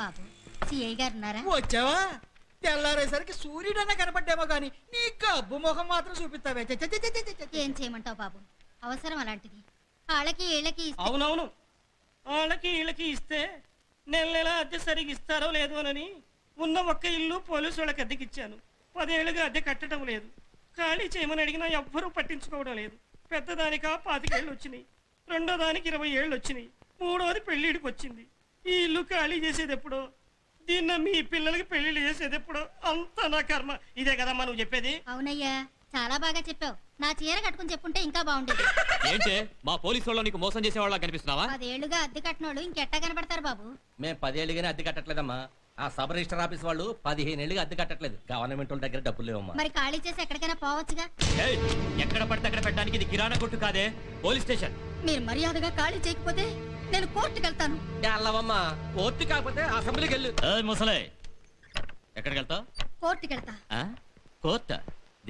బాబు CI గారు ఉన్నారా? వచ్చావా? తెల్లారేసరికి సూర్యుడన్నా కనపడ్డామో గాని నీ గబ్బు ముఖం మాత్రం చూపిస్తావే. ఏం చేయమంటావు బాబు, అవసరం అలాంటిది. వాళ్ళకి వీళ్ళకి అవునవును, వాళ్ళకి వీళ్ళకి ఇస్తే నెల నెల అద్దె సరిగ్గా ఇస్తారో లేదో అని ఉన్న ఒక్క ఇల్లు పోలీసు వాళ్ళకి అద్దెకిచ్చాను. 10 ఏళ్ళుగా అద్దె కట్టడం లేదు. ఖాళీ చేయమని అడిగినా ఎవ్వరూ పట్టించుకోవడం లేదు. పెద్దదానికి 25 ఏళ్ళు వచ్చినాయి, రెండో దానికి 20 ఏళ్ళు వచ్చినాయి, మూడోది పెళ్లిడికి వచ్చింది. ఈ ఇల్లు ఖాళీ చేసేది ఎప్పుడో, దీన్ని మీ పిల్లలకి పెళ్లిళ్ళు చేసేది ఎప్పుడో, అంతా నా కర్మ. ఇదే కదమ్మా నువ్వు చెప్పేది? అవునయ్యా, చాలా బాగా చెప్పావు. నా చీర కట్టుకుని చెప్పుంటే ఇంకా బాగుండేది. ఏంటే మా పోలీసు వాళ్ళు నీకు మోసం చేసే వాళ్ళ కనిపిస్తున్నావా? 10 ఏళ్లుగా అద్దె కట్టినోళ్ళు ఇంకెట్టా కనపడతారు బాబు? మేము 10 ఏళ్ళుగానే అద్దె కట్టట్లేదమ్మా. ఆ సబ్ రిజిస్టర్ ఆఫీస్ వాళ్ళు 15 ఏళ్ళుగా అద్దె కట్టట్లేదు. గవర్నమెంట్ వాళ్ళ దగ్గర డబ్బులు లేవమ్మా. మరి ఖాళీ చేసి ఎక్కడికైనా పోవచ్చుగా. ఎక్కడ పడితే అక్కడ పెట్టడానికి ఇది కిరాణా కొట్టు కాదే, పోలీస్ స్టేషన్. మీరు మర్యాదగా ఖాళీ చేయకపోతే నేను కోర్టుకు వెళ్తాను. వెళ్ళవమ్మా, కోర్టు కాకపోతే అసెంబ్లీకి వెళ్ళు. ముసలే ఎక్కడికి వెళ్తావు? కోర్టుకు వెళ్తా. కోర్టా?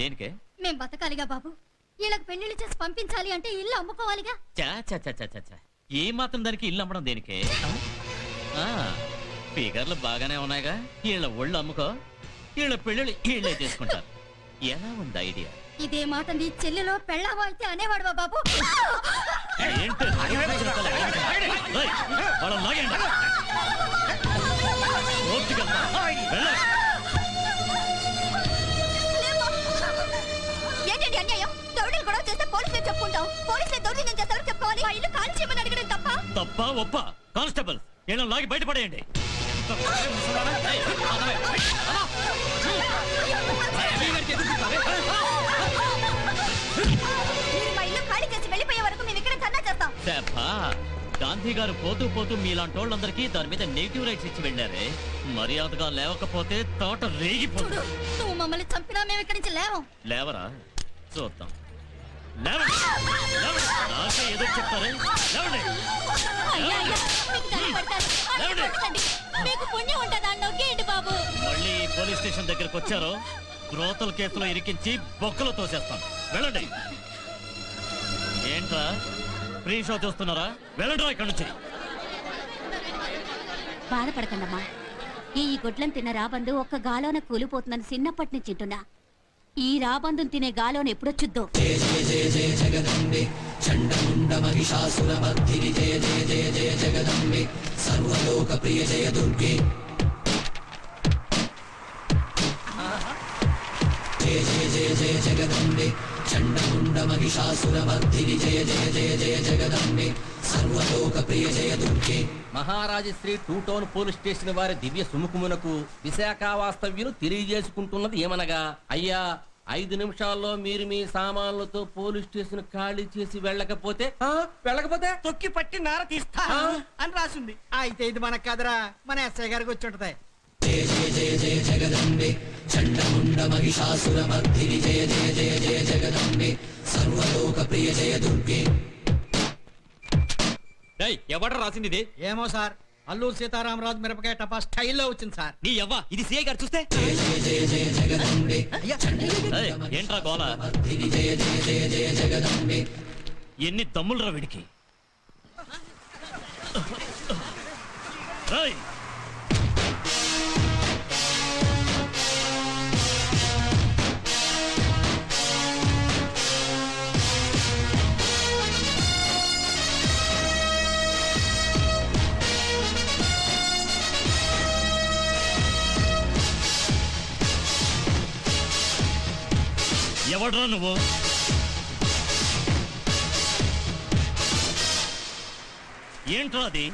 దేనికే? మేం బతకాలిగా బాబు. వీళ్ళకి పెళ్లిళ్ళు చేసి పంపించాలి అంటే ఇల్లు అమ్ముకోవాలిగా. చా ఏ మాత్రం దానికి ఇల్లు అమ్మడం దేనికే? ఫిగర్లు బాగానే ఉన్నాయిగా, వీళ్ళ ఒళ్ళు అమ్ముకో, వీళ్ళ పెళ్ళిళ్ళు వీళ్ళే చేసుకుంటారు. ఎలా ఉంది ఐడియా? ఇదే మాట నీ చెల్లెలో పెళ్ళావో అయితే అనేవాడువా బాబు? ఏంటి ఏంటండి అన్యాయం? దౌర్జన్యం గొడవ చేస్తే పోలీసులు చెప్పుకుంటాం. పోలీసులు దౌర్జన్యం చేస్తారో చెప్పుకోవాలి. మా ఇల్లు ఖాళీ చేయమని అడగడం తప్ప ఒప్ప? కానిస్టేబుల్ వీళ్ళని లాగి బయటపడేయండి. గాంధీ గారు పోతూ పోతూ మీలాంటి వాళ్ళందరికీ దాని మీద నెగిటివ్ రైట్స్ ఇచ్చి వెళ్ళారే. మర్యాదగా లేవకపోతే తోట రేగిపోతుంది. నువ్వు మమ్మల్ని చంపినా మేము ఇక్కడి నుంచి లేవరా చూద్దాం. ఏదో చెప్తారే. మళ్ళీ పోలీస్ స్టేషన్ దగ్గరకు వచ్చారో బ్రోతల్ కేసులో ఇరికించి బొక్కలో తోసేస్తాం. వెళ్ళండి. ఏంట్రా ఫ్రీ షో చూస్తున్నారా? వెళ్ళండి ఇక్కడ నుంచి. బాధపడకండమ్మా, ఈ గొడ్లను తిన్న రాబందు ఒక్క గాలోన కూలిపోతుందని చిన్నప్పటి నుంచి తింటున్నా. ఈ రాబందుని తినే గాలోన ఎప్పుడొచ్చుద్దో. సర్వలోక ప్రియ జయ దుర్గే, జయ జయ జయ జయ జగదంబే, చండముండ మహిషాసుర మర్దిని జయ జయ జయ జయ జగదంబే, సర్వలోక ప్రియ జయ దుర్గే. మహారాజశ్రీ 2 టౌన్ పోలీస్ స్టేషన్ వారి దివ్య సుముఖమునకు విశాఖ వాస్తవ్యులు తెలియజేసుకుంటున్నది ఏమనగా, అయ్యా 5 నిమిషాల్లో మీరు మీ సామాన్లతో పోలీస్ స్టేషన్ ఖాళీ చేసి వెళ్ళకపోతే తొక్కి పట్టి నార తీస్తా అని రాసింది. అయితే ఇది మనకు కదరా, మన ఎస్ఐ గారికి వచ్చి ఉంటది. జయ జయ జయ జయ జగదంబే, చండముండ మహిషాసుర మర్దిని జయ జయ జయ జయ జగదంబే, సర్వలోక ప్రియ జయ దుర్గే. ఎవడ రాసింది ఇది? ఏమో సార్, అల్లూరు సీతారామరాజు మిరపకాయ టపా స్టైల్లో వచ్చింది సార్. నీ అవ్వ, ఇది సిఐ గారు చూస్తే. జయ జయ జయ జయ జగదంబే, ఏంట్రా గోల? మర్దిని జయ జయ జయ జయ జగదంబే. ఎన్ని దమ్ములరా వీడికి? ఎవడ్రా నువ్వు? ఏంట్రా అది?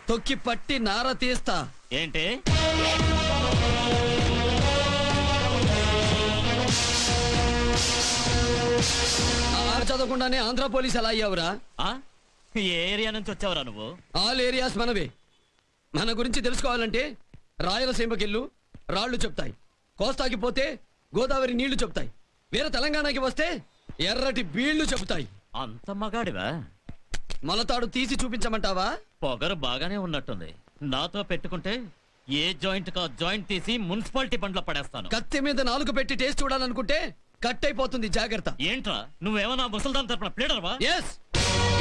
తొక్కి పట్టి నార తీస్తా. ఏంటి? చదవకుండానే ఆంధ్ర పోలీస్ ఎలా అయ్యావురా? ఏ ఏరియా నుంచి వచ్చావురా నువ్వు? ఆల్ ఏరియాస్ మనవే. మన గురించి తెలుసుకోవాలంటే రాయలసీమకెళ్ళు రాళ్లు చెప్తాయి, కోస్తాకి పోతే గోదావరి నీళ్లు చెప్తాయి, వేరే తెలంగాణకి వస్తే ఎర్రటి బీళ్లు చెబుతాయి. అంత మగాడివా? మొలతాడు తీసి చూపించమంటావా? పొగరు బాగానే ఉన్నట్టుంది. నాతో పెట్టుకుంటే ఏ జాయింట్ కా జాయింట్ తీసి మున్సిపాలిటీ బండ్లో పడేస్తాను. కత్తి మీద 4 పెట్టి టేస్ట్ చూడాలనుకుంటే కట్ అయిపోతుంది, జాగ్రత్త. ఏంట్రా నువ్వేమన్నా ముసల్దాన్ తరపున ప్లేడర్వా? ఎస్,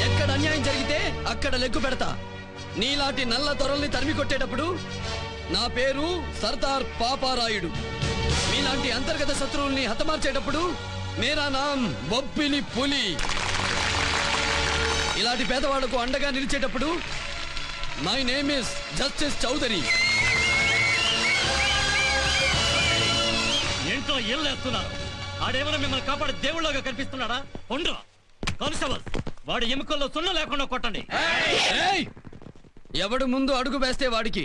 ఎక్కడ అన్యాయం జరిగితే అక్కడ లెగ్గు పెడతా. నీలాంటి నల్ల దొరల్ని తరిమి కొట్టేటప్పుడు నా పేరు సర్దార్ పాపారాయుడు. మీలాంటి అంతర్గత శత్రువుల్ని హతమార్చేటప్పుడు మేరా నామ్ బొబ్బిలి పులి. ఇలాంటి పేదవాళ్లకు అండగా నిలిచేటప్పుడు my name is justice Chowdary. ఏంటో ఏళ్ళేస్తున్నారు? ఆడేమైనా మిమ్మల్ని కాపాడే దేవుళ్ళగా కనిపిస్తున్నాడా? ఉండు కానిస్టేబుల్, వాడి ఎముకల్లో సున్న లేకుండా కొట్టండి. ఏయ్! ఎవడు ముందు అడుగు వేస్తే వాడికి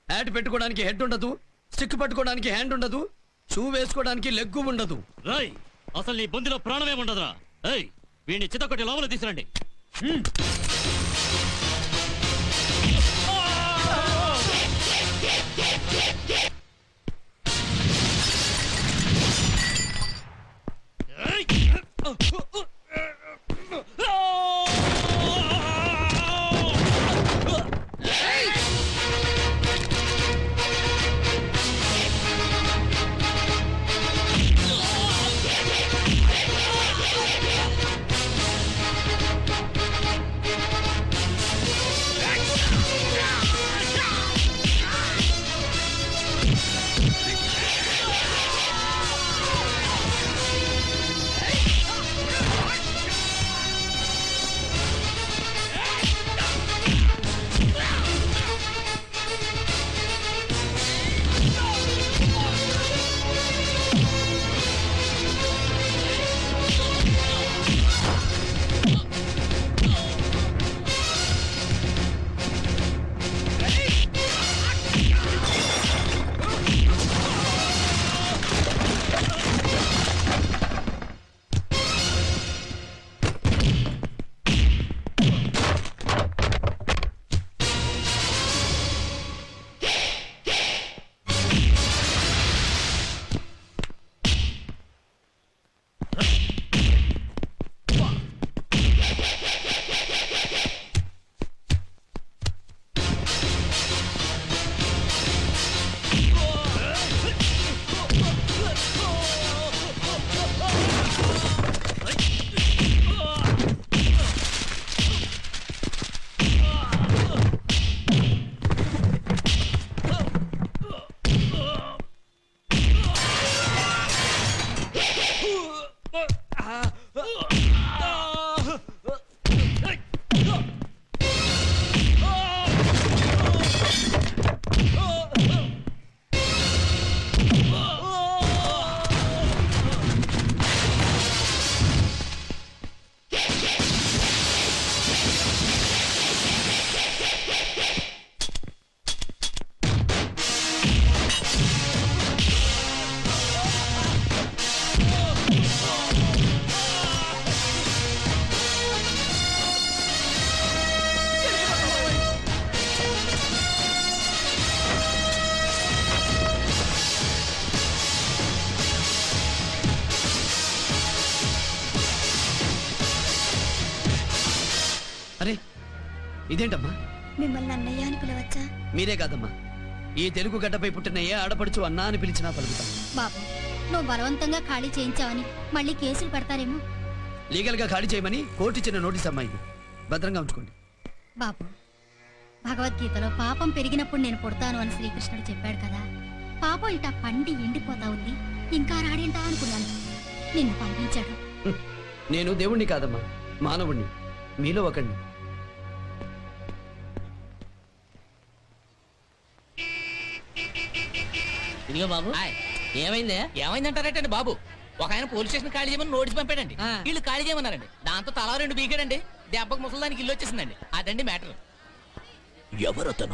హ్యాట్ పెట్టుకోవడానికి హెడ్ ఉండదు, స్టిక్ పట్టుకోవడానికి హ్యాండ్ ఉండదు, షూ వేసుకోవడానికి లెగ్గు ఉండదు. రై, అసలు నీ బొందిలో ప్రాణమే ఉండదురా. ఏయ్, వీడిని చితకొట్టి లోపల తీసురండి. అరే ఇదేంటమ్మా? మిమ్మల్ని అన్నయ్య అని పిలవచ్చా? మీరే కాదమ్మా, ఈ తెలుగు గడ్డపై పుట్టిన ఏ ఆడపడుచు అన్నా అని పిలిచినా పలుకుతాం. బాబు, నువ్వు బలవంతంగా ఖాళీ చేయించావని మళ్ళీ కేసులు పెడతారేమో. లీగల్ గా ఖాళీ చేయమని కోర్టు ఇచ్చిన నోటీస్ అమ్మాయి, భద్రంగా ఉంచుకోండి. బాబు, భగవద్గీతలో పాపం పెరిగినప్పుడు నేను పుడతాను అని శ్రీకృష్ణుడు చెప్పాడు కదా. పాపం ఇట పండి ఎండిపోతా ఉంది, ఇంకా రాడేంటా అనుకున్నాను. నిన్ను పంపించాడు. నేను దేవుణ్ణి కాదమ్మా, మానవుణ్ణి, మీలో ఒకణ్ణి. ఇదిగో బాబు, ఏమైందే? ఏమైందంటారటండి బాబు? ఒక ఆయన పోలీస్ స్టేషన్ ఖాళీ చేయమని నోటీస్ పంపాడండి. వీళ్ళు ఖాళీ చేయమన్నారండి. దాంతో తలా 2 బీకాడండి. దెబ్బకు ముసలిదానికి ఇల్లు వచ్చేసిందండి. అదండి మ్యాటర్. ఎవరతను?